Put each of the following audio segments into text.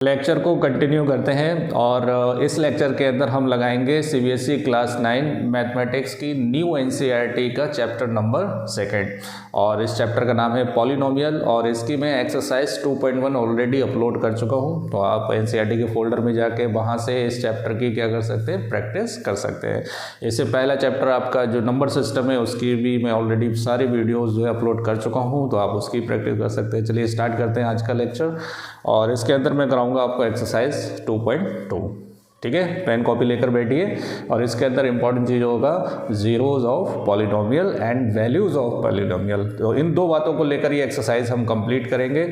Lecture को continue करते हैं और इस लेक्चर के अंदर हम लगाएंगे सीबीएसई क्लास 9 मैथमेटिक्स की न्यू एनसीईआरटी का चैप्टर नंबर 2 और इस चैप्टर का नाम है पॉलिनोमियल और इसकी मैं एक्सरसाइज 2.1 ऑलरेडी अपलोड कर चुका हूं। तो आप एनसीईआरटी के फोल्डर में जाके वहां से इस चैप्टर की क्या कर सकते हैं, प्रैक्टिस कर सकते हैं। इससे पहला चैप्टर आपका जो नंबर सिस्टम है उसकी भी मैं ऑलरेडी सारी वीडियोज़ जो है अपलोड कर चुका हूँ, तो आप उसकी प्रैक्टिस कर सकते हैं। चलिए स्टार्ट करते हैं आज का लेक्चर और इसके अंदर मैं कराऊंगा आपको एक्सरसाइज 2.2। ठीक है, पेन कॉपी लेकर बैठिए और इसके अंदर इंपॉर्टेंट चीज़ होगा zeros of polynomial and values of polynomial. तो इन दो बातों को लेकर ये एक्सरसाइज हम कंप्लीट करेंगे।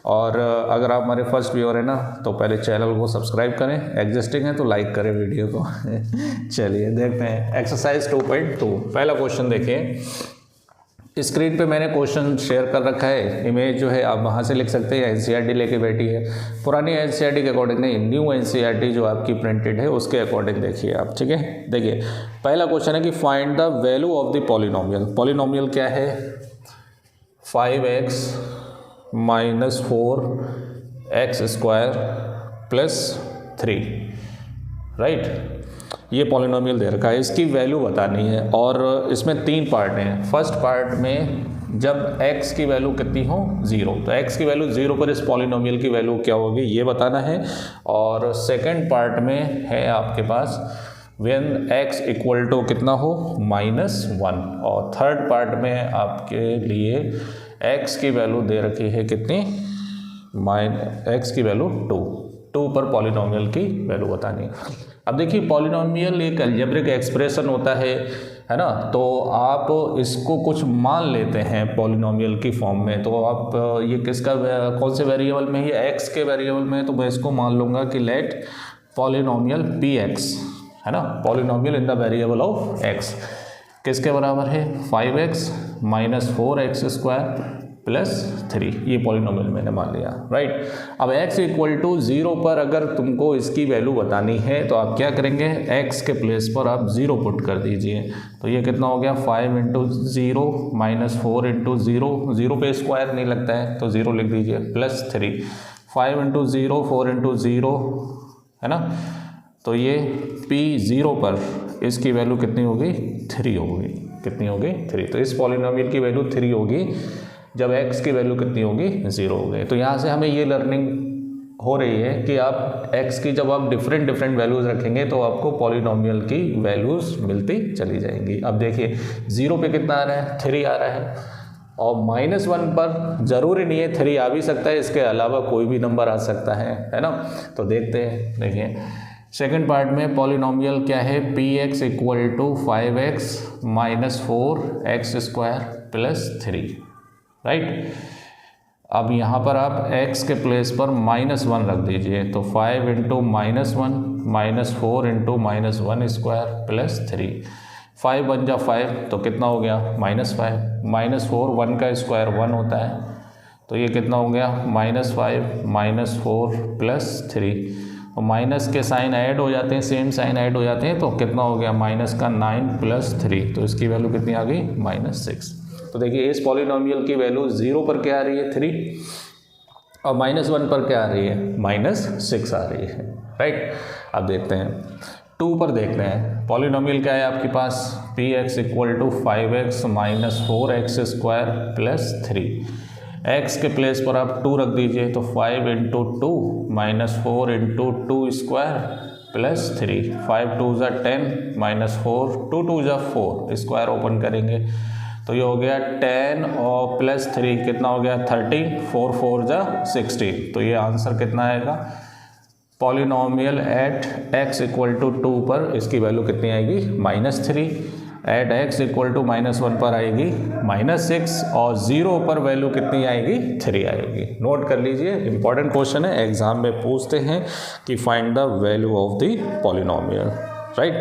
और अगर आप हमारे फर्स्ट व्यूअर हैं ना तो पहले चैनल को सब्सक्राइब करें, एग्जिस्टिंग है तो लाइक करें वीडियो को। चलिए देखते हैं एक्सरसाइज 2.2। पहला क्वेश्चन देखिए, स्क्रीन पे मैंने क्वेश्चन शेयर कर रखा है, इमेज जो है आप वहाँ से लिख सकते हैं। एनसीईआरटी लेके बैठी है, पुरानी एनसीईआरटी के अकॉर्डिंग नहीं, न्यू एनसीईआरटी जो आपकी प्रिंटेड है उसके अकॉर्डिंग देखिए आप। ठीक है, देखिए पहला क्वेश्चन है कि find the value of the polynomial. Polynomial क्या है? 5x minus 4x² plus 3, right. ये पॉलिनोमियल दे रखा है, इसकी वैल्यू बतानी है और इसमें 3 पार्ट हैं। फर्स्ट पार्ट में जब x की वैल्यू कितनी हो 0, तो x की वैल्यू 0 पर इस पॉलिनोमियल की वैल्यू क्या होगी ये बताना है। और सेकंड पार्ट में है आपके पास व्हेन x इक्वल टू कितना हो -1। और थर्ड पार्ट में आपके लिए x की वैल्यू दे रखी है कितनी, x की वैल्यू 2 पर पॉलिनोमियल की वैल्यू बतानी है। अब देखिए पॉलिनोमियल एक अलजेब्रिक एक्सप्रेशन होता है ना, तो आप इसको कुछ मान लेते हैं पॉलिनोमियल की फॉर्म में। तो आप ये किसका कौन से वेरिएबल में है, x के वेरिएबल में, तो मैं इसको मान लूँगा कि लेट पॉलिनोमियल px है ना, polynomial in the variable of x किसके बराबर है 5x माइनस 4x² प्लस 3। ये पॉलिनोमियल मैंने मान लिया, राइट। अब x इक्वल टू 0 पर अगर तुमको इसकी वैल्यू बतानी है तो आप क्या करेंगे, x के प्लेस पर आप 0 पुट कर दीजिए। तो ये कितना हो गया 5 इंटू 0 माइनस 4 इंटू 0 पे स्क्वायर नहीं लगता है तो 0 लिख दीजिए, प्लस 3। 5 इंटू 0 4 इंटू 0 है ना, तो ये p0 पर इसकी वैल्यू कितनी होगी 3 होगी। कितनी होगी 3। तो इस पॉलिनोमियल की वैल्यू 3 होगी जब x की वैल्यू कितनी होगी 0 हो गई। तो यहाँ से हमें ये लर्निंग हो रही है कि आप x की जब आप डिफरेंट वैल्यूज़ रखेंगे तो आपको पॉलिनोमियल की वैल्यूज़ मिलती चली जाएंगी। अब देखिए 0 पे कितना आ रहा है 3 आ रहा है और -1 पर ज़रूरी नहीं है 3 आ भी सकता है, इसके अलावा कोई भी नंबर आ सकता है ना। तो देखते हैं, देखिए सेकेंड पार्ट में पॉलिनोमियल क्या है, px equal to 5x minus 4x² plus 3, right. अब यहाँ पर आप x के प्लेस पर -1 रख दीजिए, तो 5 इंटू -1 माइनस 4 इंटू -1² प्लस 3। 5 1 जा 5 तो कितना हो गया -5, -4 1 का स्क्वायर 1 होता है, तो ये कितना हो गया -5 -4 प्लस 3। और माइनस के साइन ऐड हो जाते हैं, सेम साइन ऐड हो जाते हैं, तो कितना हो गया -9 प्लस 3, तो इसकी वैल्यू कितनी आ गई -6। तो देखिए इस पॉलिनोमियल की वैल्यू 0 पर क्या आ रही है 3 और -1 पर क्या आ रही है -6 आ रही है, राइट। अब देखते हैं 2 पर देखते हैं। पॉलिनोमियल क्या है आपके पास, px equal to 5x minus 4x² plus 3। x के प्लेस पर आप 2 रख दीजिए, तो 5 इंटू 2 माइनस 4 इंटू 2² प्लस 3। 5 2 जा 10 माइनस 4 2 2 जा 4, स्क्वायर ओपन करेंगे तो ये हो गया 10 और प्लस 3 कितना हो गया 30, 4 4 जा 16। तो ये आंसर कितना आएगा, polynomial at x equal to 2 पर इसकी वैल्यू कितनी आएगी -3, एट x इक्वल टू -1 पर आएगी -6 और 0 पर वैल्यू कितनी आएगी 3 आएगी। नोट कर लीजिए, इंपॉर्टेंट क्वेश्चन है, एग्जाम में पूछते हैं कि find the value of the polynomial, right.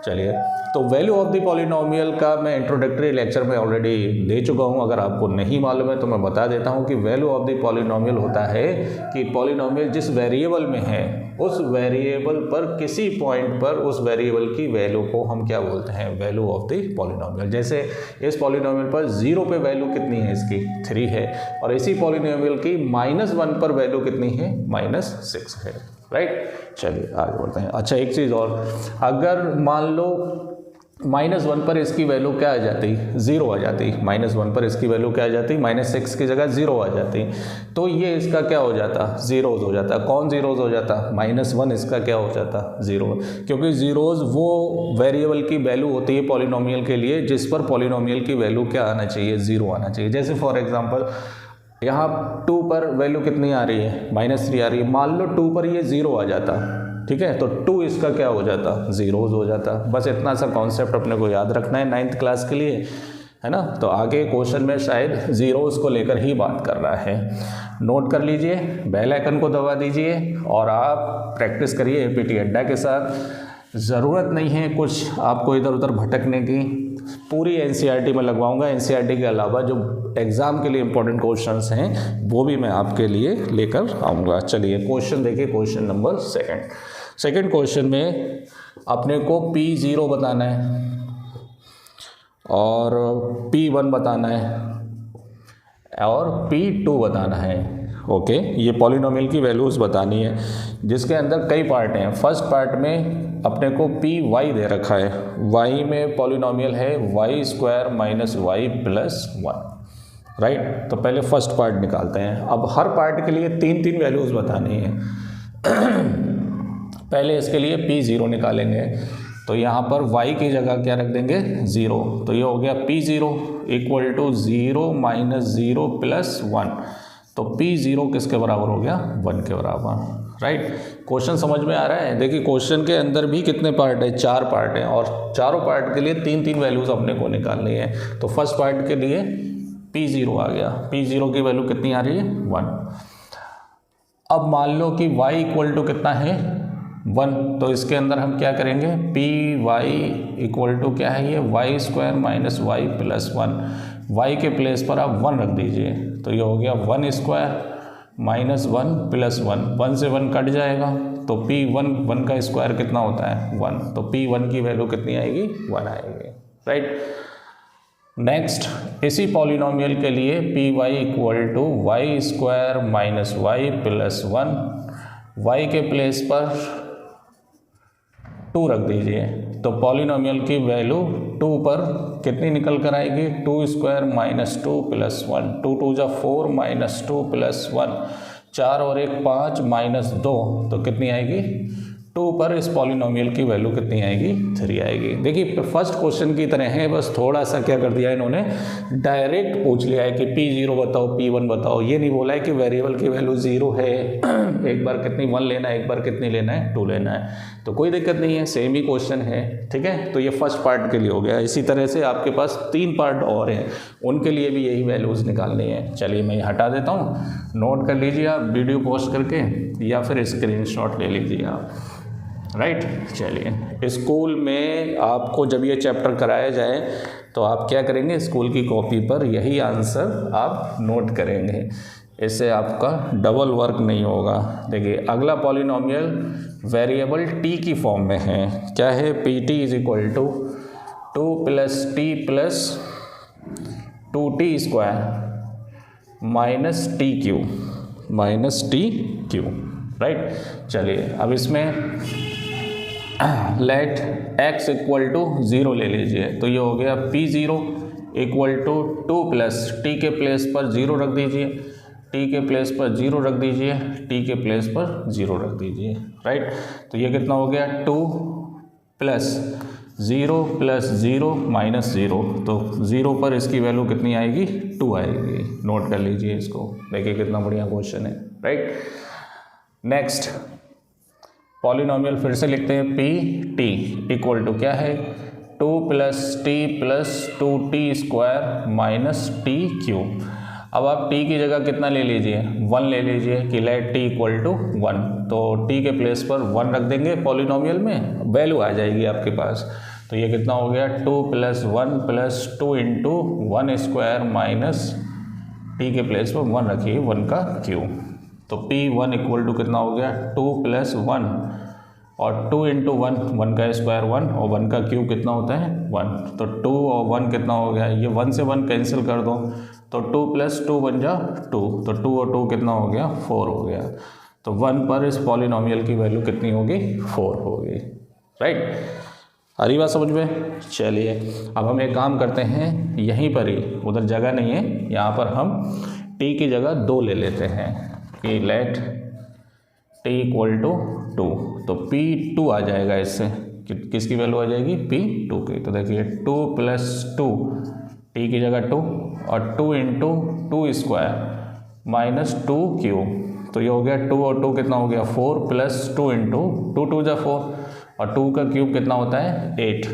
चलिए तो वैल्यू ऑफ द पॉलिनोमियल का मैं इंट्रोडक्टरी लेक्चर में ऑलरेडी दे चुका हूं, अगर आपको नहीं मालूम है तो मैं बता देता हूं कि वैल्यू ऑफ द पॉलिनोमियल होता है कि पॉलिनोमियल जिस वेरिएबल में है उस वेरिएबल पर किसी पॉइंट पर उस वेरिएबल की वैल्यू को हम क्या बोलते हैं, वैल्यू ऑफ द पॉलिनोमियल। जैसे इस पॉलिनोमियल पर 0 पे वैल्यू कितनी है इसकी 3 है, और इसी पॉलिनोमियल की -1 पर वैल्यू कितनी है -6 है, राइट। चलिए आगे बढ़ते हैं। अच्छा एक चीज़ और, अगर मान लो -1 पर इसकी वैल्यू क्या आ जाती, 0 आ जाती, -1 पर इसकी वैल्यू क्या आ जाती, -6 की जगह 0 आ जाती, तो ये इसका क्या हो जाता, जीरोज हो जाता। कौन जीरोज हो जाता, -1 इसका क्या हो जाता, 0, क्योंकि जीरोज वो वेरिएबल की वैल्यू होती है पॉलिनोमियल के लिए जिस पर पॉलिनोमियल की वैल्यू क्या आना चाहिए, 0 आना चाहिए। जैसे फॉर एग्जांपल यहाँ 2 पर वैल्यू कितनी आ रही है, -3 आ रही है, मान लो 2 पर ये 0 आ जाता, ठीक है, तो 2 इसका क्या हो जाता, जीरोज हो जाता। बस इतना सा कॉन्सेप्ट अपने को याद रखना है 9th क्लास के लिए, है ना। तो आगे क्वेश्चन में शायद जीरोज को लेकर ही बात कर रहा है। नोट कर लीजिए, बेल आइकन को दबा दीजिए और आप प्रैक्टिस करिए एपीटी अड्डा के साथ। ज़रूरत नहीं है कुछ आपको इधर उधर भटकने की, पूरी एनसीईआरटी में लगवाऊंगा। एनसीईआरटी के अलावा जो एग्ज़ाम के लिए इंपॉर्टेंट क्वेश्चंस हैं वो भी मैं आपके लिए लेकर आऊँगा। चलिए क्वेश्चन देखिए, क्वेश्चन नंबर सेकंड क्वेश्चन में अपने को P0 बताना है और P1 बताना है और P2 बताना है। ओके, ये पॉलिनोमियल की वैल्यूज़ बतानी है जिसके अंदर कई पार्ट हैं। फर्स्ट पार्ट में अपने को Py दे रखा है, y में पॉलिनोमियल है y² - y + 1, राइट। तो पहले फर्स्ट पार्ट निकालते हैं। अब हर पार्ट के लिए 3 वैल्यूज़ बतानी है। पहले इसके लिए P0 निकालेंगे, तो यहाँ पर y की जगह क्या रख देंगे, 0, तो ये हो गया P0 = 0 - 0 + 1, तो P0 किसके बराबर हो गया, 1 के बराबर, राइट। क्वेश्चन समझ में आ रहा है। देखिए क्वेश्चन के अंदर भी कितने पार्ट है, 4 पार्ट हैं और चारों पार्ट के लिए 3 वैल्यूज़ अपने को निकालनी है। तो फर्स्ट पार्ट के लिए P0 आ गया, P0 की वैल्यू कितनी आ रही है, 1। अब मान लो कि y = कितना है, 1, तो इसके अंदर हम क्या करेंगे, Py = क्या है ये, y² - y + 1, y के प्लेस पर आप 1 रख दीजिए, तो ये हो गया 1² - 1 + 1, 1 से 1 कट जाएगा, तो P1 1 का स्क्वायर कितना होता है, 1, तो P1 की वैल्यू कितनी आएगी, 1 आएगी, राइट। नेक्स्ट इसी पॉलिनोमियल के लिए Py = y² - y + 1, y के प्लेस पर 2 रख दीजिए, तो पॉलिनोमियल की वैल्यू 2 पर कितनी निकल कर आएगी, 2² - 2 + 1, 2 × 2 = 4 - 2 + 1, 4 और 1 5 - 2, तो कितनी आएगी, 2 पर इस पॉलिनोमियल की वैल्यू कितनी आएगी, 3 आएगी। देखिए फर्स्ट क्वेश्चन की तरह है, बस थोड़ा सा क्या कर दिया इन्होंने, डायरेक्ट पूछ लिया है कि P0 बताओ, P1 बताओ, ये नहीं बोला है कि वेरिएबल की वैल्यू 0 है, एक बार कितनी 1 लेना है, एक बार कितनी लेना है, 2 लेना है, तो कोई दिक्कत नहीं है, सेम ही क्वेश्चन है, ठीक है। तो ये फर्स्ट पार्ट के लिए हो गया। इसी तरह से आपके पास 3 पार्ट और हैं, उनके लिए भी यही वैल्यूज़ निकालनी है। चलिए मैं हटा देता हूँ, नोट कर लीजिए आप वीडियो पॉज करके या फिर स्क्रीनशॉट ले लीजिए आप, राइट। चलिए स्कूल में आपको जब ये चैप्टर कराया जाए तो आप क्या करेंगे, स्कूल की कॉपी पर यही आंसर आप नोट करेंगे, इससे आपका डबल वर्क नहीं होगा। देखिए अगला पॉलिनोमियल वेरिएबल t की फॉर्म में है, क्या है, Pt = 2 + t + 2t² - tq, right. चलिए अब इसमें लेट x = 0 ले लीजिए, तो ये हो गया P0 = 2 + t के प्लेस पर 0 रख दीजिए, t के प्लेस पर 0 रख दीजिए, t के प्लेस पर 0 रख दीजिए, राइट। तो ये कितना हो गया, 2 + 0 + 0 - 0, तो 0 पर इसकी वैल्यू कितनी आएगी, 2 आएगी। नोट कर लीजिए इसको, देखिए कितना बढ़िया क्वेश्चन है, राइट। नेक्स्ट पॉलिनोमियल फिर से लिखते हैं, Pt = क्या है, 2 + t + 2t² - tq। अब आप t की जगह कितना ले लीजिए, 1 ले लीजिए कि लेट t = 1, तो t के प्लेस पर 1 रख देंगे, पॉलिनोमियल में वैल्यू आ जाएगी आपके पास, तो ये कितना हो गया 2 + 1 + 2 × 1² माइनस टी के प्लेस पर 1 रखिए 1 का क्यूब। तो P1 = कितना हो गया 2 + 1 और 2 × 1 1 का स्क्वायर 1 और 1 का क्यूब कितना होता है 1। तो 2 और 1 कितना हो गया, ये 1 से 1 कैंसिल कर दो तो 2 + 2 बन जा 2। तो 2 और 2 कितना हो गया 4 हो गया। तो 1 पर इस पॉलिनोमियल की वैल्यू कितनी होगी 4 होगी। राइट, आ रही बात समझ में। चलिए अब हम एक काम करते हैं, यहीं पर ही, उधर जगह नहीं है, यहाँ पर हम t की जगह 2 ले लेते हैं कि लेट t = 2। तो P2 आ जाएगा इससे, किसकी वैल्यू आ जाएगी P2 की। तो देखिए 2 + 2 t की जगह 2 और 2 × 2² माइनस 2 क्यूब। तो ये हो गया 2 और 2 कितना हो गया 4 + 2 × 2 2 = 4 और 2 का क्यूब कितना होता है 8।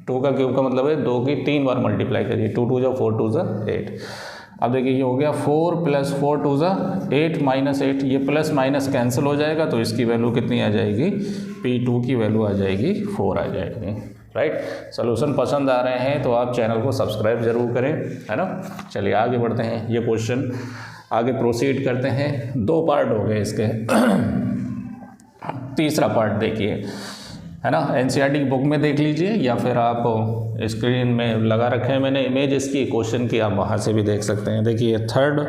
2 का क्यूब का मतलब है 2 की 3 बार मल्टीप्लाई करिए, 2 × 2 = 4 2 = 8। अब देखिए ये हो गया 4 + 4 2 = 8 - 8, ये प्लस माइनस कैंसिल हो जाएगा तो इसकी वैल्यू कितनी आ जाएगी P2 की वैल्यू आ जाएगी 4 आ जाएगी। राइट, सोल्यूशन पसंद आ रहे हैं तो आप चैनल को सब्सक्राइब जरूर करें, है ना। चलिए आगे बढ़ते हैं, ये क्वेश्चन आगे प्रोसीड करते हैं। 2 पार्ट हो गए इसके। तीसरा पार्ट देखिए, है ना, एनसीईआरटी की बुक में देख लीजिए या फिर आप स्क्रीन में लगा रखे हैं मैंने इमेज इसकी क्वेश्चन की, आप वहाँ से भी देख सकते हैं। देखिए थर्ड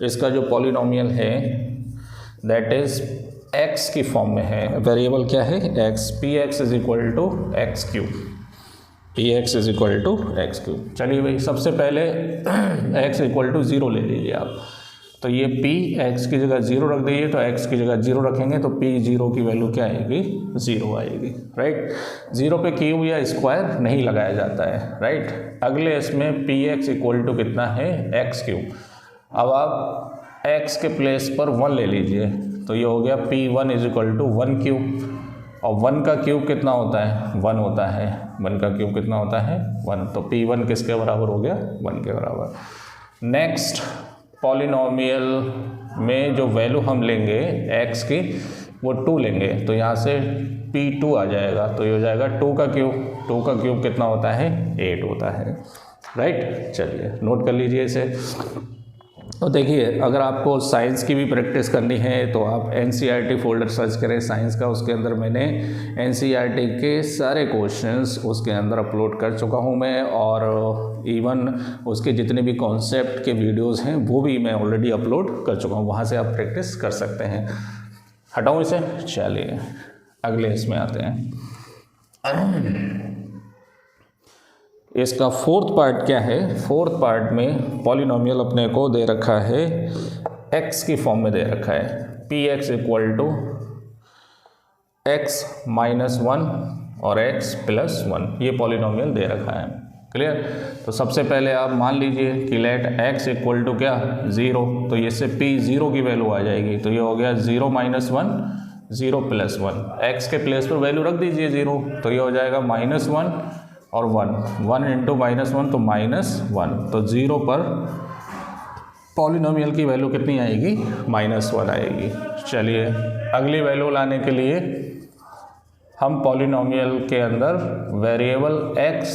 इसका जो पॉलिनोमियल है दैट इज x की फॉर्म में है। वेरिएबल क्या है x, px = x³, px = x³। चलिए भाई सबसे पहले x = 0 ले लीजिए आप। तो ये p x की जगह 0 रख दीजिए, तो x की जगह 0 रखेंगे तो p0 की वैल्यू क्या आएगी 0 आएगी। राइट, 0 पे क्यूब या स्क्वायर नहीं लगाया जाता है। राइट, अगले इसमें px = कितना है x³। अब आप x के प्लेस पर 1 ले लीजिए, तो ये हो गया p1 = 1³ और 1 का क्यूब कितना होता है 1 होता है, 1 का क्यूब कितना होता है 1। तो p1 किसके बराबर हो गया 1 के बराबर। नेक्स्ट पॉलिनोमियल में जो वैल्यू हम लेंगे x की वो 2 लेंगे, तो यहाँ से P2 आ जाएगा। तो ये हो जाएगा 2 का क्यूब कितना होता है 8 होता है। राइट, चलिए नोट कर लीजिए इसे। तो देखिए अगर आपको साइंस की भी प्रैक्टिस करनी है तो आप एनसीईआरटी फोल्डर सर्च करें साइंस का, उसके अंदर मैंने एनसीईआरटी के सारे क्वेश्चंस उसके अंदर अपलोड कर चुका हूं मैं, और इवन उसके जितने भी कॉन्सेप्ट के वीडियोस हैं वो भी मैं ऑलरेडी अपलोड कर चुका हूं, वहां से आप प्रैक्टिस कर सकते हैं। हटाऊं इसे, चलिए अगले इसमें आते हैं। इसका फोर्थ पार्ट क्या है, फोर्थ पार्ट में पॉलिनोमियल अपने को दे रखा है x की फॉर्म में दे रखा है px = x - 1 और x + 1, ये पॉलिनोमियल दे रखा है। क्लियर, तो सबसे पहले आप मान लीजिए कि लेट x = क्या 0, तो इससे p0 की वैल्यू आ जाएगी। तो ये हो गया 0 - 1 0 + 1, x के प्लेस पर वैल्यू रख दीजिए 0, तो ये हो जाएगा -1 और 1 × -1 तो -1, तो 0 पर पॉलिनोमियल की वैल्यू कितनी आएगी -1 आएगी। चलिए अगली वैल्यू लाने के लिए हम पॉलिनोमियल के अंदर वेरिएबल x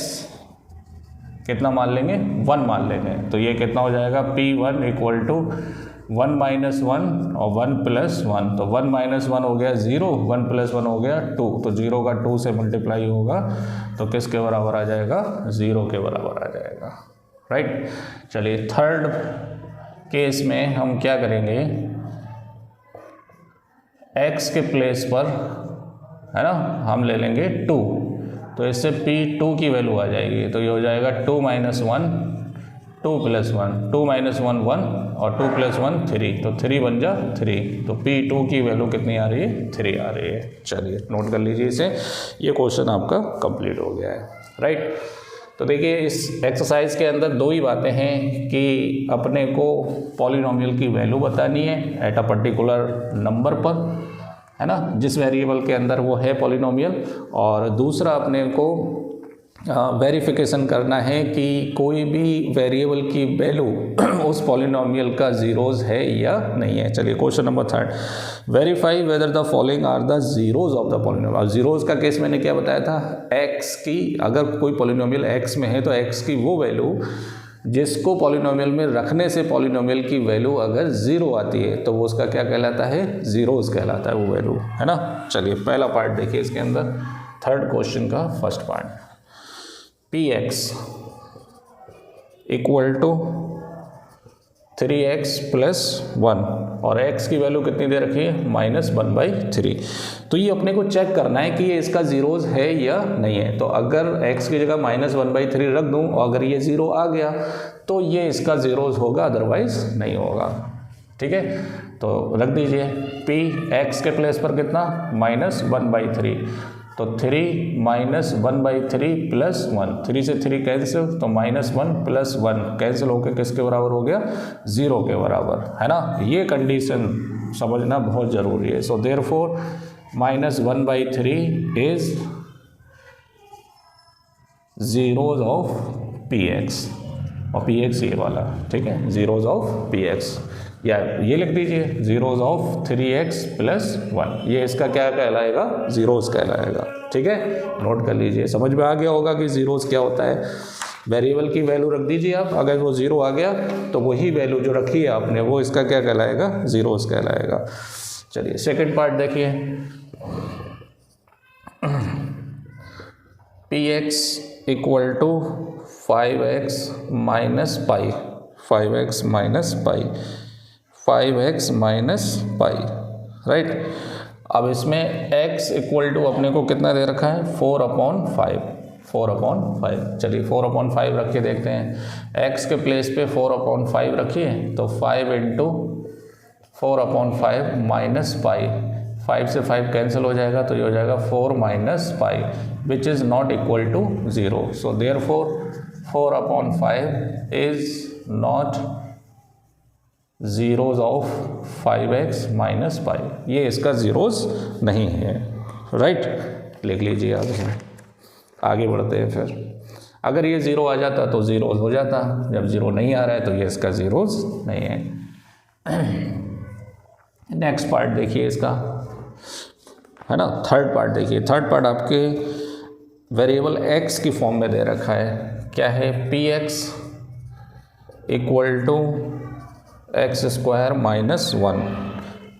कितना मान लेंगे 1 मान लेंगे। तो ये कितना हो जाएगा p1 = 1 - 1 और 1 + 1, तो 1 - 1 हो गया 0, 1 + 1 हो गया 2, तो 0 का 2 से मल्टीप्लाई होगा तो किसके बराबर आ जाएगा 0 के बराबर आ जाएगा। राइट, चलिए थर्ड केस में हम क्या करेंगे, x के प्लेस पर, है ना, हम ले लेंगे 2, तो इससे p2 की वैल्यू आ जाएगी। तो ये हो जाएगा 2 - 1 2 + 1, 2 - 1 1 और 2 + 1 3, तो 3 बन जा 3, तो P2 की वैल्यू कितनी आ रही है 3 आ रही है। चलिए नोट कर लीजिए इसे, ये क्वेश्चन आपका कंप्लीट हो गया है। राइट, तो देखिए इस एक्सरसाइज के अंदर 2 ही बातें हैं कि अपने को पॉलिनोमियल की वैल्यू बतानी है एट अ पर्टिकुलर नंबर पर, है ना, जिस वेरिएबल के अंदर वो है पॉलिनोमियल, और दूसरा अपने को वेरिफिकेशन करना है कि कोई भी वेरिएबल की वैल्यू उस पॉलिनोमियल का ज़ीरोज़ है या नहीं है। चलिए question number 3, verify whether the following are the zeroes of the polynomial. Zeroes का केस मैंने क्या बताया था, एक्स की, अगर कोई पॉलिनोमियल एक्स में है तो एक्स की वो वैल्यू जिसको पॉलिनोमियल में रखने से पॉलिनोमियल की वैल्यू अगर ज़ीरो आती है तो वो उसका क्या कहलाता है, ज़ीरोज़ कहलाता है वो वैल्यू, है ना। चलिए पहला पार्ट देखिए इसके अंदर, थर्ड क्वेश्चन का first part, px equal to 3x plus 1 और x की वैल्यू कितनी दे रखी है, -1/3। तो ये अपने को चेक करना है कि ये इसका ज़ीरोज़ है या नहीं है। तो अगर x की जगह -1/3 रख दूं और अगर ये ज़ीरो आ गया तो ये इसका ज़ीरोज़ होगा, अदरवाइज नहीं होगा। ठीक है, तो रख दीजिए p x के प्लेस पर कितना, -1/3, तो 3 -1/3 प्लस 1, 3 से 3 कैंसिल, तो -1 प्लस 1 कैंसिल होकर किसके बराबर हो गया, 0 के बराबर, है ना। ये कंडीशन समझना बहुत ज़रूरी है। So therefore -1/3 is zeros of px, और px ये वाला, ठीक है, ज़ीरोज़ ऑफ px, या ये लिख दीजिए ज़ीरोज़ ऑफ 3x प्लस 1, ये इसका क्या कहलाएगा, ज़ीरोज़ कहलाएगा। ठीक है, नोट कर लीजिए, समझ में आ गया होगा कि ज़ीरोज़ क्या होता है। वेरिएबल की वैल्यू रख दीजिए आप, अगर वो ज़ीरो आ गया तो वही वैल्यू जो रखी है आपने वो इसका क्या कहलाएगा, ज़ीरोज़ कहलाएगा। चलिए सेकंड पार्ट देखिए, px equal to 5x minus pi, 5x minus pi, 5x minus pi, right. अब इसमें x इक्वल टू अपने को कितना दे रखा है, 4/5, 4/5। चलिए 4/5 रख के देखते हैं, x के प्लेस पे 4/5 रखिए, तो 5 इंटू 4/5 माइनस पाई, 5 से 5 कैंसिल हो जाएगा तो ये हो जाएगा 4 minus pi, which is not equal to 0। So therefore 4/5 is not zeroes of 5x minus pi, ये इसका ज़ीरोज़ नहीं है, राइट। लिख लीजिए आप इसे, आगे बढ़ते हैं। फिर अगर ये ज़ीरो आ जाता तो ज़ीरोज़ हो जाता, जब ज़ीरो नहीं आ रहा है तो ये इसका ज़ीरोज़ नहीं है। नेक्स्ट पार्ट देखिए इसका, है ना, थर्ड पार्ट देखिए। थर्ड पार्ट आपके वेरिएबल x की फॉर्म में दे रखा है, क्या है, px equal to x² minus 1।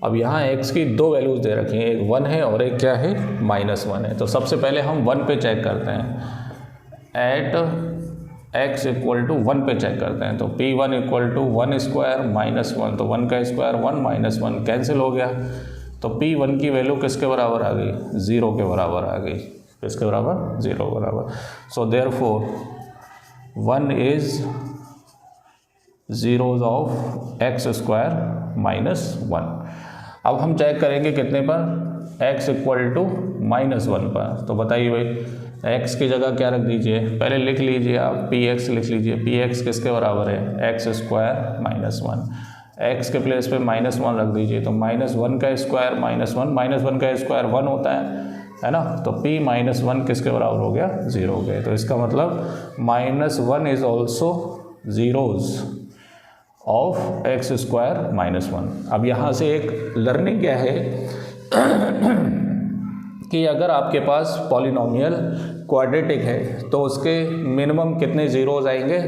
अब यहाँ x की दो वैल्यूज़ दे रखी हैं, एक 1 है और एक क्या है, -1 है। तो सबसे पहले हम 1 पे चेक करते हैं, एट x इक्वल टू 1 पे चेक करते हैं। तो p1 इक्वल टू 1² माइनस 1, तो 1 का स्क्वायर 1 माइनस 1 कैंसिल हो गया, तो p1 की वैल्यू किसके बराबर आ गई, 0 के बराबर आ गई, किसके बराबर, 0 के बराबर। So therefore 1 is zeros of x² minus 1। अब हम चेक करेंगे कितने पर, x इक्वल टू -1 पर। तो बताइए भाई, x की जगह क्या रख दीजिए, पहले लिख लीजिए आप, px लिख लीजिए, px किसके बराबर है, x² माइनस 1, x के प्लेस पे -1 रख दीजिए, तो -1 का स्क्वायर -1 का स्क्वायर 1 होता है ना। तो p -1 किसके बराबर हो गया, 0 हो गए। तो इसका मतलब -1 is also zeros of x² minus 1। अब यहाँ से एक लर्निंग क्या है कि अगर आपके पास पॉलिनोमियल क्वाड्रेटिक है तो उसके मिनिमम कितने ज़ीरोज़ आएंगे,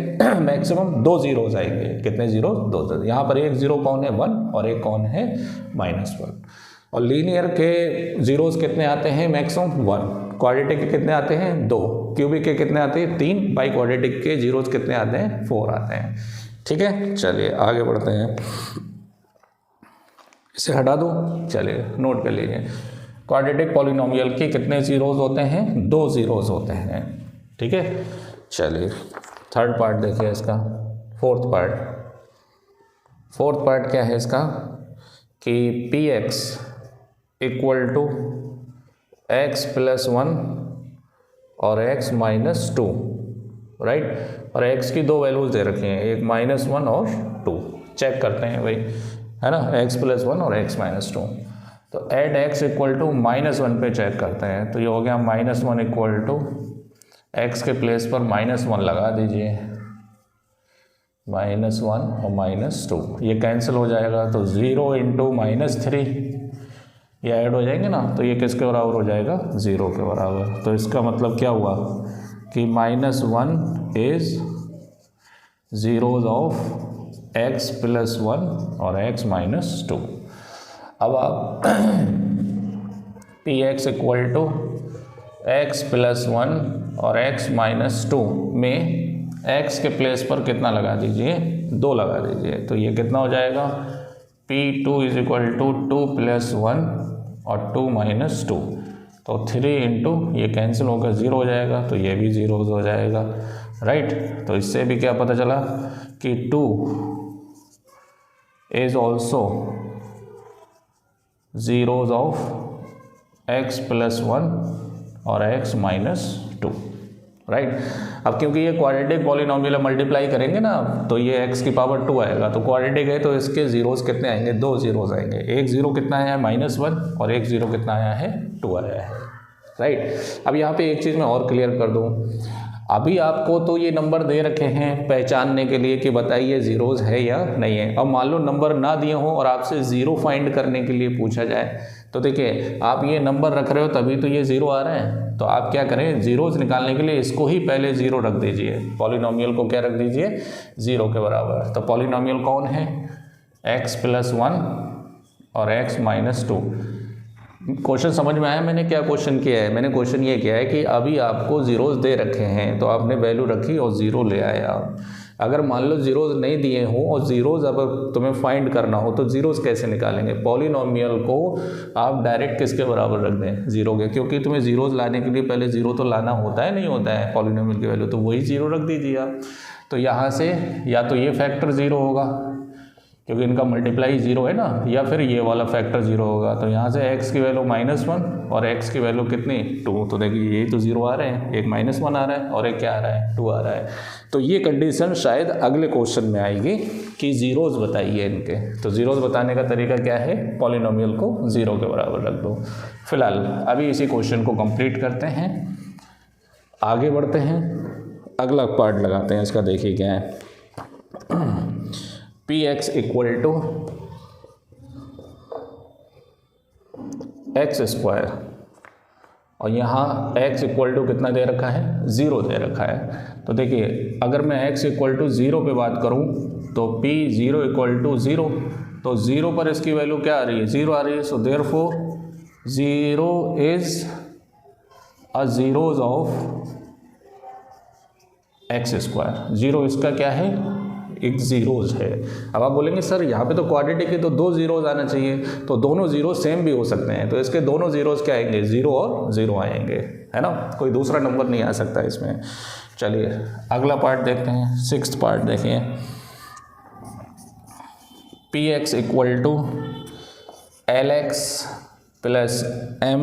मैक्सिमम 2 ज़ीरोज़ आएंगे। कितने ज़ीरो, 2। यहाँ पर एक ज़ीरो कौन है, 1, और एक कौन है, -1। और लीनियर के ज़ीरोज़ कितने आते हैं, मैक्सिमम 1, क्वाड्रेटिक के कितने आते हैं, 2, क्यूबिक के कितने आते हैं, 3, बाई क्वाड्रेटिक के ज़ीरोज़ कितने आते हैं, 4 आते हैं। ठीक है, चलिए आगे बढ़ते हैं, इसे हटा दो, चलिए नोट कर लीजिए। क्वाड्रेटिक पॉलिनोमियल के कितने ज़ीरोज़ होते हैं, 2 ज़ीरोज़ होते हैं। ठीक है, चलिए थर्ड पार्ट देखिए इसका, फोर्थ पार्ट क्या है इसका, कि px equal to x plus 1 और x माइनस 2, राइट। और x की दो वैल्यूज़ दे रखी हैं, एक -1 और 2। चेक करते हैं भाई, है ना, x प्लस 1 और x माइनस 2। तो एट x इक्वल टू -1 पे चेक करते हैं, तो ये हो गया -1 इक्वल टू x के प्लेस पर -1 लगा दीजिए, -1 और -2, ये कैंसिल हो जाएगा तो 0 इंटू -3 ये ऐड हो जाएंगे ना, तो ये किसके बराबर हो जाएगा, 0 के बराबर। तो इसका मतलब क्या हुआ कि -1 इज zeros ऑफ x + 1 और x - 2। अब आप px = x + 1 और x - 2 में x के प्लेस पर कितना लगा दीजिए, 2 लगा दीजिए, तो ये कितना हो जाएगा, p2 = 2 + 1 और 2 - 2, तो 3 इंटू ये कैंसिल होकर 0 हो जाएगा, तो ये भी 0 हो जाएगा, राइट। तो इससे भी क्या पता चला कि 2 is also zeros of x + 1 और x - 2, राइट। अब क्योंकि ये क्वाड्रेटिक पॉलिनोमियल मल्टीप्लाई करेंगे ना, तो ये x की पावर 2 आएगा, तो क्वाड्रेटिक है तो इसके जीरोस कितने आएंगे, 2 जीरोस आएंगे। एक जीरो कितना आया है, -1, और एक जीरो कितना आया है, 2 आया है, राइट। अब यहाँ पे एक चीज़ मैं और क्लियर कर दूँ, अभी आपको तो ये नंबर दे रखे हैं पहचानने के लिए कि बताइए जीरोस है या नहीं है। अब मान लो नंबर ना दिए हो और आपसे ज़ीरो फाइंड करने के लिए पूछा जाए, तो देखिए आप ये नंबर रख रहे हो तभी तो ये ज़ीरो आ रहे हैं, तो आप क्या करें, ज़ीरोस निकालने के लिए इसको ही पहले ज़ीरो रख दीजिए, पॉलिनोमियल को क्या रख दीजिए, 0 के बराबर। तो पॉलिनोमियल कौन है, x + 1 और x - 2। क्वेश्चन समझ में आया मैंने क्या क्वेश्चन किया है, मैंने क्वेश्चन ये किया है कि अभी आपको ज़ीरोस दे रखे हैं तो आपने वैल्यू रखी और ज़ीरो ले आया। अगर मान लो ज़ीरोस नहीं दिए हों और ज़ीरोस अब तुम्हें फाइंड करना हो तो ज़ीरोस कैसे निकालेंगे, पॉलिनोमियल को आप डायरेक्ट किसके बराबर रख दें, 0 के, क्योंकि तुम्हें ज़ीरोस लाने के लिए पहले 0 तो लाना होता है, नहीं होता है पॉलिनोमियल की वैल्यू, तो वही 0 रख दीजिए आप। तो यहाँ से या तो ये फैक्टर 0 होगा क्योंकि इनका मल्टीप्लाई 0 है ना, या फिर ये वाला फैक्टर 0 होगा। तो यहाँ से x की वैल्यू -1 और x की वैल्यू कितनी, 2, तो देखिए ये तो 0 आ रहे हैं, एक -1 आ रहा है और एक क्या आ रहा है, 2 आ रहा है। तो ये कंडीशन शायद अगले क्वेश्चन में आएगी कि ज़ीरोस बताइए इनके, तो ज़ीरोस बताने का तरीका क्या है, पॉलिनोमियल को 0 के बराबर रख दो। फिलहाल अभी इसी क्वेश्चन को कंप्लीट करते हैं, आगे बढ़ते हैं, अगला पार्ट लगाते हैं इसका। देखिए क्या है, px = x² और यहाँ x = कितना दे रखा है, 0 दे रखा है। तो देखिए अगर मैं x = 0 पे बात करूँ तो p0 = 0, तो 0 पर इसकी वैल्यू क्या आ रही है, 0 आ रही है। So therefore 0 is a zeros of x²। 0 इसका क्या है, एक ज़ीरोस है। अब आप बोलेंगे सर यहाँ पे तो क्वाड्रेटिक है तो 2 ज़ीरोस आना चाहिए, तो दोनों ज़ीरो सेम भी हो सकते हैं, तो इसके दोनों ज़ीरोस क्या आएंगे, 0 और 0 आएंगे, है ना, कोई दूसरा नंबर नहीं आ सकता इसमें। चलिए अगला पार्ट देखते हैं, 6th पार्ट देखिए, px = lx + m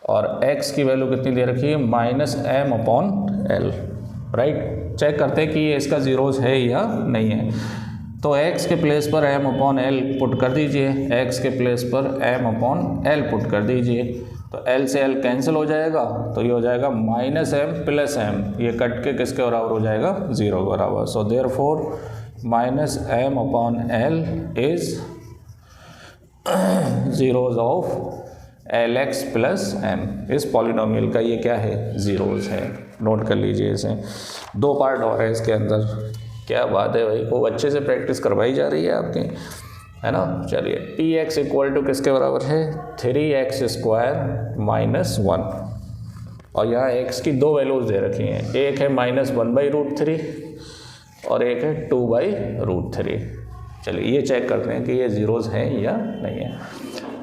और x की वैल्यू कितनी दे रखी है, -m/l, राइट। चेक करते हैं कि ये इसका ज़ीरोस है या नहीं है। तो x के प्लेस पर m/l पुट कर दीजिए, x के प्लेस पर m/l पुट कर दीजिए, तो l से l कैंसिल हो जाएगा, तो ये हो जाएगा -m + m, ये कट के किसके बराबर हो जाएगा, 0 के बराबर। So therefore -m/l is zeros of lx + m। इस पॉलिनोमियल का ये क्या है, ज़ीरोस है, नोट कर लीजिए इसे। 2 पार्ट और है इसके अंदर, क्या बात है भाई, खूब अच्छे से प्रैक्टिस करवाई जा रही है आपकी, है ना। चलिए px = किसके बराबर है, 3x² - 1, और यहाँ x की 2 वैल्यूज़ दे रखी हैं, एक है -1/√3 और एक है 2/√3। चलिए ये चेक करते हैं कि ये ज़ीरोस हैं या नहीं है।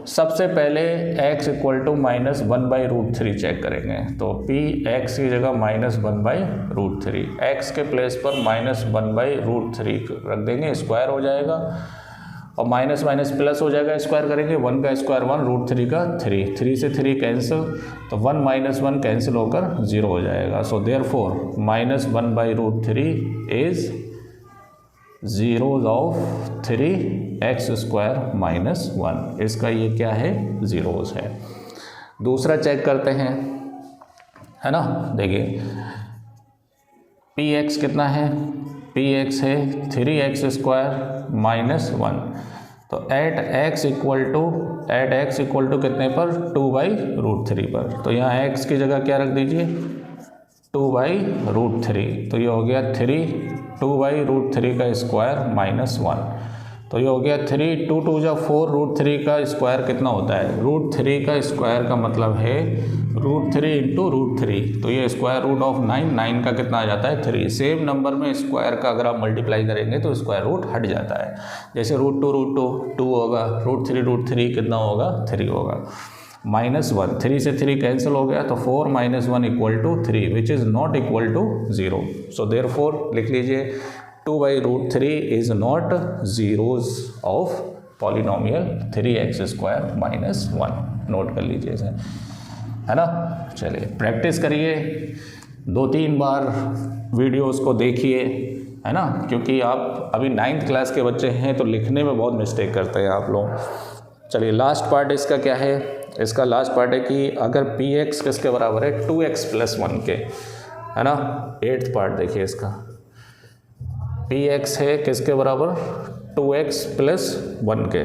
सबसे पहले x = -1/√3 चेक करेंगे, तो p x की जगह -1/√3, x के प्लेस पर -1/√3 रख देंगे, स्क्वायर हो जाएगा, और माइनस माइनस प्लस हो जाएगा, स्क्वायर करेंगे, 1 का स्क्वायर 1, √3 का 3, 3 से 3 कैंसिल, तो 1 - 1 कैंसिल होकर 0 हो जाएगा। So therefore -1/√3 is zeros of 3x² - 1, इसका ये क्या है, ज़ीरोस है। दूसरा चेक करते हैं, है ना। देखिए पी एक्स कितना है, पी एक्स है 3x² -1, तो एट x इक्वल टू कितने पर, 2/√3 पर। तो यहाँ x की जगह क्या रख दीजिए, 2/√3, तो ये हो गया 2/√3 का स्क्वायर -1, तो ये हो गया 3, 2 2 जा 4, √3 का स्क्वायर कितना होता है, √3 का स्क्वायर का मतलब है √3 × √3, तो ये स्क्वायर रूट ऑफ 9 का कितना आ जाता है 3। सेम नंबर में स्क्वायर का अगर आप मल्टीप्लाई करेंगे तो स्क्वायर रूट हट जाता है, जैसे √2 होगा, √3 कितना होगा 3 होगा, -1, 3 से 3 कैंसिल हो गया, तो 4 - 1 = 3 which is not equal to 0। So therefore लिख लीजिए 2/√3 is not zeroes of polynomial 3x² -1, note कर लीजिए इसे, है ना। चलिए प्रैक्टिस करिए, 2-3 बार वीडियोस को देखिए, है ना, क्योंकि आप अभी 9th क्लास के बच्चे हैं तो लिखने में बहुत मिस्टेक करते हैं आप लोग। चलिए लास्ट पार्ट इसका क्या है, इसका लास्ट पार्ट है कि अगर पी एक्स किसके बराबर है 2x + 1 के, है ना। 8th पार्ट देखिए इसका, पी एक्स है किसके बराबर 2x + 1 के,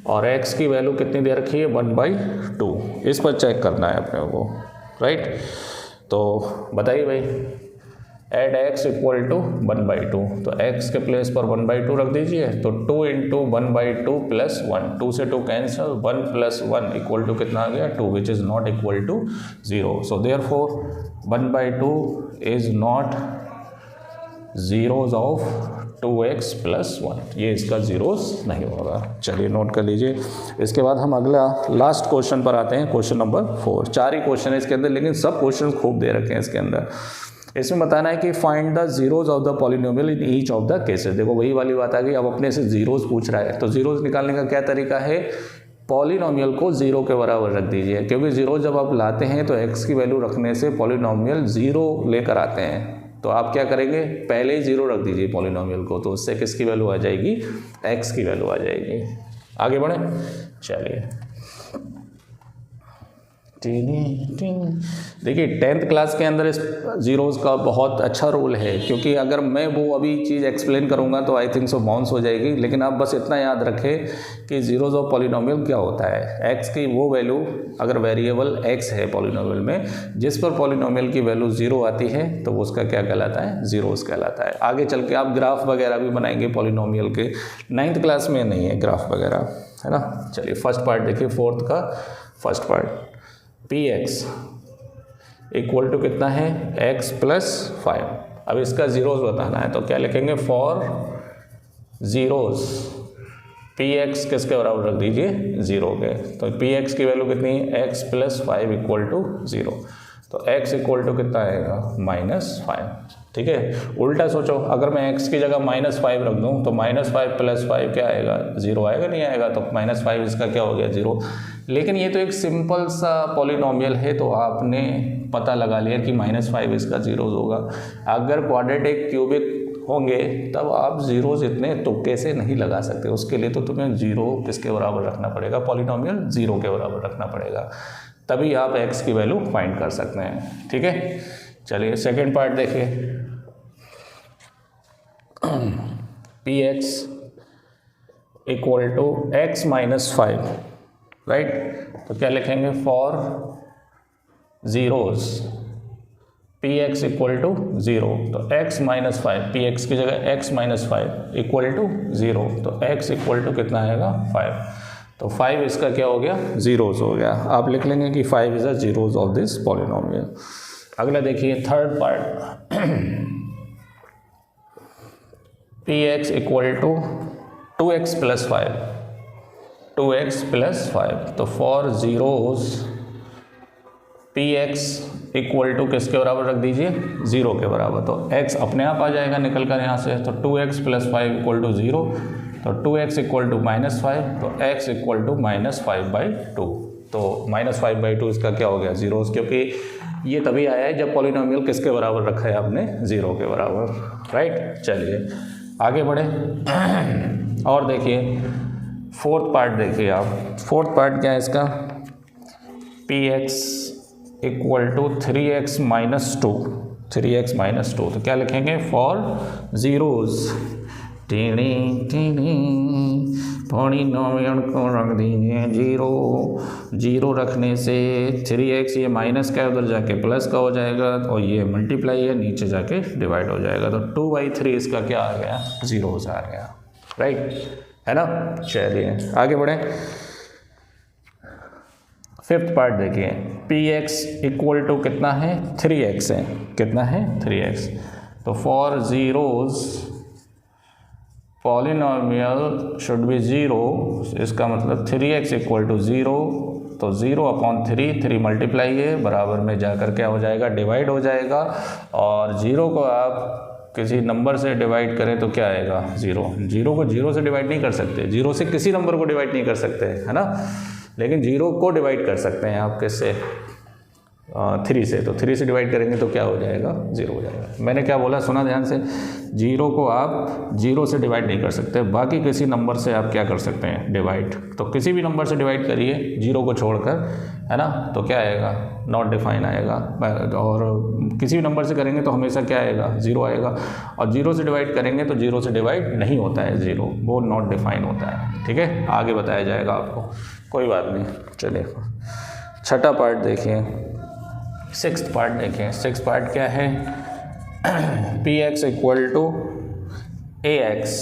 और x की वैल्यू कितनी दे रखी है 1/2, इस पर चेक करना है अपने को, राइट। तो बताइए भाई, एट x इक्वल टू 1/2, तो x के प्लेस पर 1/2 रख दीजिए, तो 2 × 1/2 + 1, 2 से 2 कैंसिल, 1 + 1 इक्वल टू कितना आ गया 2 which is not equal to 0। So therefore 1/2 is not zeroes of 2x + 1, ये इसका जीरोज नहीं होगा। चलिए नोट कर लीजिए। इसके बाद हम अगला लास्ट क्वेश्चन पर आते हैं, क्वेश्चन नंबर 4। 4 ही क्वेश्चन है इसके अंदर, लेकिन सब क्वेश्चन खूब दे रखे हैं इसके अंदर। इसमें बताना है कि find the zeros of the polynomial in each of the cases. देखो वही वाली बात आ गई, अब अपने से जीरोज पूछ रहा है, तो जीरोज निकालने का क्या तरीका है, पॉलिनोमियल को 0 के बराबर रख दीजिए, क्योंकि 0 जब आप लाते हैं तो x की वैल्यू रखने से पॉलिनोमियल 0 लेकर आते हैं। तो आप क्या करेंगे, पहले ही 0 रख दीजिए पॉलिनोमियल को, तो उससे किसकी वैल्यू आ जाएगी, x की वैल्यू आ जाएगी। आगे बढ़े, चलिए। देखिए 10th क्लास के अंदर इस जीरोज़ का बहुत अच्छा रोल है, क्योंकि अगर मैं वो अभी चीज़ एक्सप्लेन करूँगा तो आई थिंक सो बाउंस हो जाएगी, लेकिन आप बस इतना याद रखें कि जीरोज़ ऑफ पॉलिनोमियल क्या होता है। x की वो वैल्यू, अगर वेरिएबल x है पॉलिनोमियल में, जिस पर पॉलिनोमियल की वैल्यू 0 आती है तो वो उसका क्या कहलाता है, जीरोज़ कहलाता है। आगे चल के आप ग्राफ वगैरह भी बनाएंगे पॉलिनोमियल के, 9th क्लास में नहीं है ग्राफ वगैरह, है ना। चलिए फर्स्ट पार्ट देखिए, 4th का first part, P X equal to कितना है x + 5। अब इसका जीरोज़ बताना है, तो क्या लिखेंगे, फॉर जीरोज़ पी एक्स किसके बराबर रख दीजिए 0 के। तो पी एक्स की वैल्यू कितनी है, x + 5 इक्वल टू 0, तो x इक्वल टू कितना आएगा -5। ठीक है, उल्टा सोचो, अगर मैं x की जगह -5 रख दूं तो -5 + 5 क्या आएगा, 0 आएगा, नहीं आएगा, तो -5 इसका क्या हो गया 0। लेकिन ये तो एक सिंपल सा पॉलिनोमियल है, तो आपने पता लगा लिया कि -5 इसका जीरोज़ होगा। अगर क्वाड्रेटिक क्यूबिक होंगे तब आप जीरोज़ इतने तुक्के से नहीं लगा सकते, उसके लिए तो तुम्हें 0 किसके बराबर रखना पड़ेगा, पॉलिनोमियल 0 के बराबर रखना पड़ेगा, तभी आप x की वैल्यू फाइंड कर सकते हैं। ठीक है, चलिए सेकेंड पार्ट देखिए, P X equal to x - 5, right. तो क्या लिखेंगे, for zeroes P X equal to 0, तो x - 5, पी एक्स की जगह x - 5 इक्वल टू 0, तो x इक्वल टू कितना आएगा 5, तो 5 इसका क्या हो गया, जीरोज़ हो गया। आप लिख लेंगे कि 5 is a zeroes of this polynomial. अगला देखिए third part, P X equal to 2x + 5, 2x + 5, तो for zeroes P X equal to किसके बराबर रख दीजिए 0 के बराबर, तो x अपने आप आ जाएगा निकल कर यहाँ से, तो 2x + 5 इक्वल टू 0, तो 2x इक्वल टू -5, तो x इक्वल टू -5/2, तो -5/2 इसका क्या हो गया जीरोज़, क्योंकि ये तभी आया है जब पॉलिनोमियल किसके बराबर रखा है आपने 0 के बराबर, राइट। चलिए आगे बढ़े और देखिए फोर्थ पार्ट देखिए आप, फोर्थ पार्ट क्या है इसका, P X equal to 3x minus 2, 3x minus 2, तो क्या लिखेंगे फॉर जीरोज़ पॉलिनोमियल को रख दीजिए जीरो, जीरो रखने से 3x ये माइनस का उधर जाके प्लस का हो जाएगा और ये मल्टीप्लाई है नीचे जाके डिवाइड हो जाएगा, तो 2/3 इसका क्या आ गया, जीरोज़ आ गया, राइट है ना। चलिए आगे बढ़ें, फिफ्थ पार्ट देखिए, px इक्वल टू कितना है 3x है, कितना है 3x, तो for zeros polynomial should be zero, इसका मतलब 3x इक्वल टू ज़ीरो, तो 0/3, 3 मल्टीप्लाई है बराबर में जाकर क्या हो जाएगा, डिवाइड हो जाएगा, और ज़ीरो को आप किसी नंबर से डिवाइड करें तो क्या आएगा, ज़ीरो, ज़ीरो को ज़ीरो से डिवाइड नहीं कर सकते, ज़ीरो से किसी नंबर को डिवाइड नहीं कर सकते है ना, लेकिन ज़ीरो को डिवाइड कर सकते हैं आप किससे, 3 से, तो 3 से डिवाइड करेंगे तो क्या हो जाएगा, ज़ीरो हो जाएगा। मैंने क्या बोला सुना ध्यान से, जीरो को आप जीरो से डिवाइड नहीं कर सकते, बाकी किसी नंबर से आप क्या कर सकते हैं, डिवाइड, तो किसी भी नंबर से डिवाइड करिए जीरो को छोड़कर, है ना, तो क्या आएगा, नॉट डिफाइन आएगा, और किसी भी नंबर से करेंगे तो हमेशा क्या आएगा, ज़ीरो आएगा, और जीरो से डिवाइड करेंगे तो जीरो से डिवाइड नहीं होता है ज़ीरो, वो नॉट डिफाइन होता है, ठीक है, आगे बताया जाएगा आपको, कोई बात नहीं। चलिए छठा पार्ट देखिए, सिक्स्थ पार्ट देखिए, सिक्स्थ पार्ट क्या है, px equal to ax,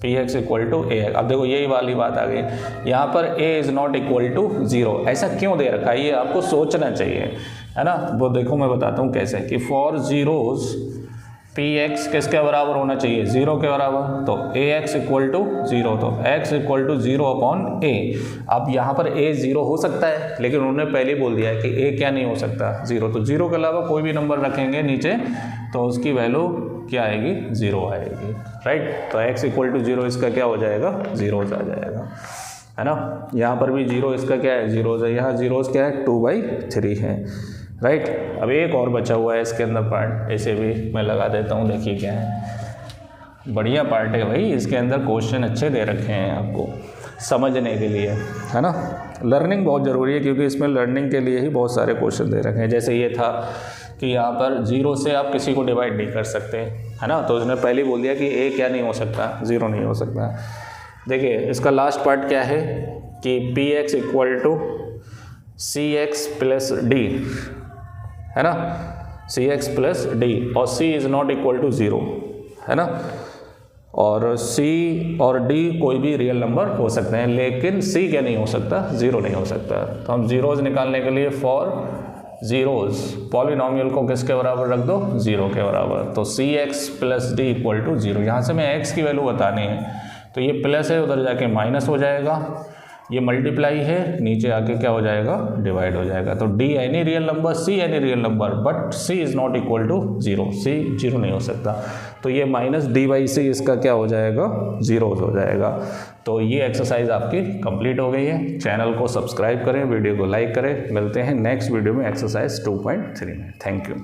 px equal to ax, अब देखो यही वाली बात आ गई, यहाँ पर a is not equal to zero, ऐसा क्यों दे रखा है ये आपको सोचना चाहिए, है ना, वो देखो मैं बताता हूँ कैसे, कि फॉर ज़ीरोज़ px किसके बराबर होना चाहिए, ज़ीरो के बराबर, तो ax इक्वल टू ज़ीरो, तो x इक्वल टू ज़ीरो/a, अब यहाँ पर a ज़ीरो हो सकता है, लेकिन उन्होंने पहले बोल दिया है कि a क्या नहीं हो सकता, ज़ीरो, तो ज़ीरो के अलावा कोई भी नंबर रखेंगे नीचे तो उसकी वैल्यू क्या आएगी, ज़ीरो आएगी, राइट, तो x इक्वल टू ज़ीरो इसका क्या हो जाएगा, ज़ीरोज़ आ जाएगा, है ना, यहाँ पर भी ज़ीरो इसका क्या है, ज़ीरोज़ है, यहाँ ज़ीरोज़ क्या है 2/3 है, राइट। अब एक और बचा हुआ है इसके अंदर पार्ट, ऐसे भी मैं लगा देता हूँ, देखिए क्या है, बढ़िया पार्ट है भाई, इसके अंदर क्वेश्चन अच्छे दे रखे हैं आपको समझने के लिए, है ना, लर्निंग बहुत ज़रूरी है क्योंकि इसमें लर्निंग के लिए ही बहुत सारे क्वेश्चन दे रखे हैं, जैसे ये था कि यहाँ पर ज़ीरो से आप किसी को डिवाइड नहीं कर सकते, है ना, तो उसने पहले बोल दिया कि ए क्या नहीं हो सकता, ज़ीरो नहीं हो सकता। देखिए इसका लास्ट पार्ट क्या है कि px equal to cx plus D, है ना, cx प्लस डी, और c is not equal to zero, है ना, और c और d कोई भी रियल नंबर हो सकते हैं, लेकिन c क्या नहीं हो सकता, ज़ीरो नहीं हो सकता, तो हम ज़ीरोज़ निकालने के लिए फॉर ज़ीरोज़ पॉलिनोमियल को किसके बराबर रख दो, ज़ीरो के बराबर, तो cx plus D equal to zero, यहाँ से मैं x की वैल्यू बतानी है, तो ये प्लस है उधर जाके माइनस हो जाएगा, ये मल्टीप्लाई है नीचे आके क्या हो जाएगा, डिवाइड हो जाएगा, तो d any real number, c any real number, but c is not equal to zero, c zero नहीं हो सकता, तो ये माइनस d/c इसका क्या हो जाएगा, ज़ीरो हो जाएगा। तो ये एक्सरसाइज आपकी कंप्लीट हो गई है, चैनल को सब्सक्राइब करें, वीडियो को लाइक करें, मिलते हैं नेक्स्ट वीडियो में एक्सरसाइज 2.3 में, थैंक यू।